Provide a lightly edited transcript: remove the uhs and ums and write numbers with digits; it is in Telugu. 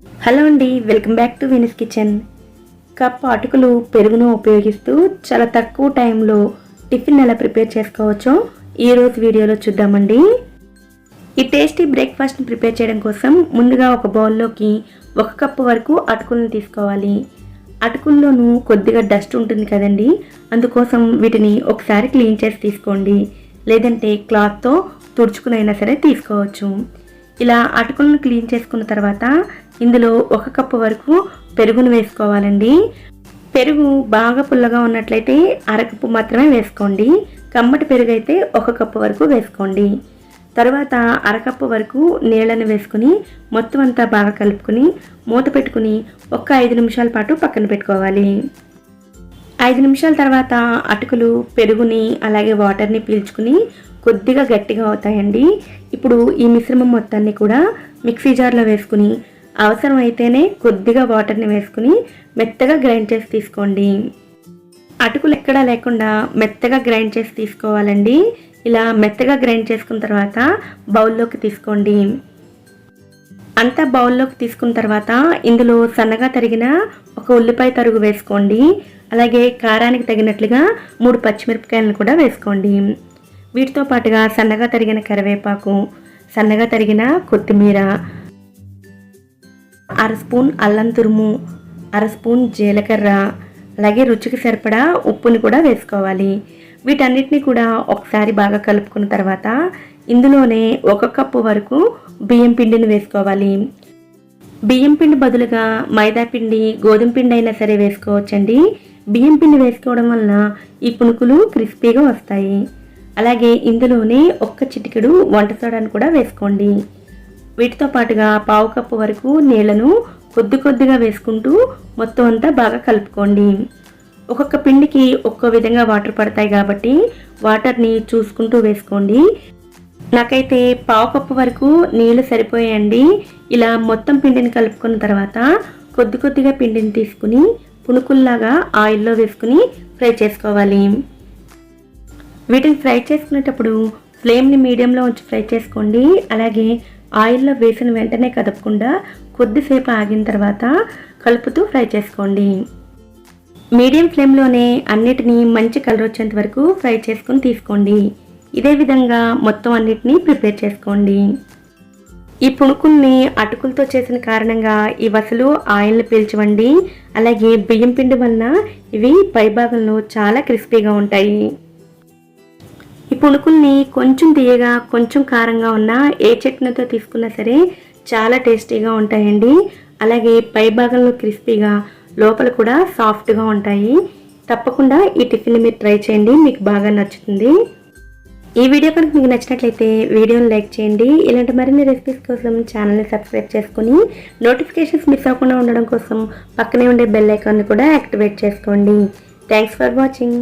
హలో అండి, welcome back to Vini's kitchen. Cup అటుకులు పెరుగును ఉపయోగిస్తూ చాలా తక్కువ టైంలో టిఫిన్ ఎలా ప్రిపేర్ చేసుకోవచ్చో ఈరోజు వీడియోలో చూద్దామండి. ఈ టేస్టీ బ్రేక్ఫాస్ట్ని ప్రిపేర్ చేయడం కోసం ముందుగా ఒక బౌల్లోకి 1 కప్పు వరకు అటుకులను తీసుకోవాలి. అటుకుల్లోనూ కొద్దిగా డస్ట్ ఉంటుంది కదండి, అందుకోసం వీటిని ఒకసారి క్లీన్ చేసి తీసుకోండి, లేదంటే క్లాత్తో తుడుచుకునైనా సరే తీసుకోవచ్చు. ఇలా అటుకులను క్లీన్ చేసుకున్న తర్వాత ఇందులో 1 కప్పు వరకు పెరుగును వేసుకోవాలండి. పెరుగు బాగా పుల్లగా ఉన్నట్లయితే 1/2 కప్పు మాత్రమే వేసుకోండి. కమ్మటి పెరుగు అయితే 1 కప్పు వరకు వేసుకోండి. తర్వాత 1/2 కప్పు వరకు నీళ్ళను వేసుకుని మొత్తం అంతా బాగా కలుపుకొని మూత పెట్టుకుని ఒక 5 నిమిషాల పాటు పక్కన పెట్టుకోవాలి. 5 నిమిషాల తర్వాత అటుకులు పెరుగుని అలాగే వాటర్ని పీల్చుకుని కొద్దిగా గట్టిగా అవుతాయండి. ఇప్పుడు ఈ మిశ్రమం మొత్తాన్ని కూడా మిక్సీ జార్లో వేసుకుని అవసరమైతేనే కొద్దిగా వాటర్ని వేసుకుని మెత్తగా గ్రైండ్ చేసి తీసుకోండి. అటుకులు ఎక్కడా లేకుండా మెత్తగా గ్రైండ్ చేసి తీసుకోవాలండి. ఇలా మెత్తగా గ్రైండ్ చేసుకున్న తర్వాత బౌల్లోకి తీసుకోండి. అంతా బౌల్లోకి తీసుకున్న తర్వాత ఇందులో సన్నగా తరిగిన ఒక ఉల్లిపాయ తరుగు వేసుకోండి. అలాగే కారానికి తగినట్లుగా 3 పచ్చిమిరపకాయలను కూడా వేసుకోండి. వీటితో పాటుగా సన్నగా తరిగిన కరివేపాకు, సన్నగా తరిగిన కొత్తిమీర, 1/2 స్పూన్ అల్లం తురుము, 1/2 స్పూన్ జీలకర్ర, అలాగే రుచికి సరిపడా ఉప్పుని కూడా వేసుకోవాలి. వీటన్నిటిని కూడా ఒకసారి బాగా కలుపుకున్న తర్వాత ఇందులోనే 1 కప్పు వరకు బియ్యం పిండిని వేసుకోవాలి. బియ్యం పిండి బదులుగా మైదా పిండి, గోధుమ పిండి అయినా సరే వేసుకోవచ్చండి. బియ్యం పిండి వేసుకోవడం వలన ఈ పునుకులు క్రిస్పీగా వస్తాయి. అలాగే ఇందులోనే 1 చిటికెడు వంట సోడాను కూడా వేసుకోండి. వీటితో పాటుగా 1/2 కప్పు వరకు నీళ్లను కొద్దిగా వేసుకుంటూ మొత్తం అంతా బాగా కలుపుకోండి. ఒక్కొక్క పిండికి ఒక్కో విధంగా వాటర్ పడతాయి కాబట్టి వాటర్ని చూసుకుంటూ వేసుకోండి. నాకైతే 1/2 కప్పు వరకు నీళ్లు సరిపోయాయండి. ఇలా మొత్తం పిండిని కలుపుకున్న తర్వాత కొద్దిగా పిండిని తీసుకుని పునుకుల్లాగా ఆయిల్లో వేసుకుని ఫ్రై చేసుకోవాలి. వీటిని ఫ్రై చేసుకునేటప్పుడు ఫ్లేమ్ని మీడియంలో ఉంచి ఫ్రై చేసుకోండి. అలాగే ఆయిల్లో వేసిన వెంటనే కదపకుండా కొద్దిసేపు ఆగిన తర్వాత కలుపుతూ ఫ్రై చేసుకోండి. మీడియం ఫ్లేమ్లోనే అన్నిటినీ మంచి కలర్ వచ్చేంత వరకు ఫ్రై చేసుకుని తీసుకోండి. ఇదే విధంగా మొత్తం అన్నిటినీ ప్రిపేర్ చేసుకోండి. ఈ పునుకుల్ని అటుకులతో చేసిన కారణంగా ఈ వసలు ఆయిల్ని పీల్చవండి. అలాగే బియ్యం పిండి వలన ఇవి పై భాగంలో చాలా క్రిస్పీగా ఉంటాయి. ఈ పునుకుల్ని కొంచెం తీయగా కొంచెం కారంగా ఉన్న ఏ చట్నీతో తీసుకున్నా సరే చాలా టేస్టీగా ఉంటాయండి. అలాగే పై భాగంలో క్రిస్పీగా, లోపల కూడా సాఫ్ట్గా ఉంటాయి. తప్పకుండా ఈ టిఫిన్ని మీరు ట్రై చేయండి, మీకు బాగా నచ్చుతుంది. ఈ వీడియో కనుక మీకు నచ్చినట్లయితే వీడియోని లైక్ చేయండి. ఇలాంటి మరిన్ని రెసిపీస్ కోసం ఛానల్ని సబ్స్క్రైబ్ చేసుకుని నోటిఫికేషన్స్ మిస్ అవ్వకుండా ఉండడం కోసం పక్కనే ఉండే బెల్ ఐకాన్ని కూడా యాక్టివేట్ చేసుకోండి. Thanks for watching.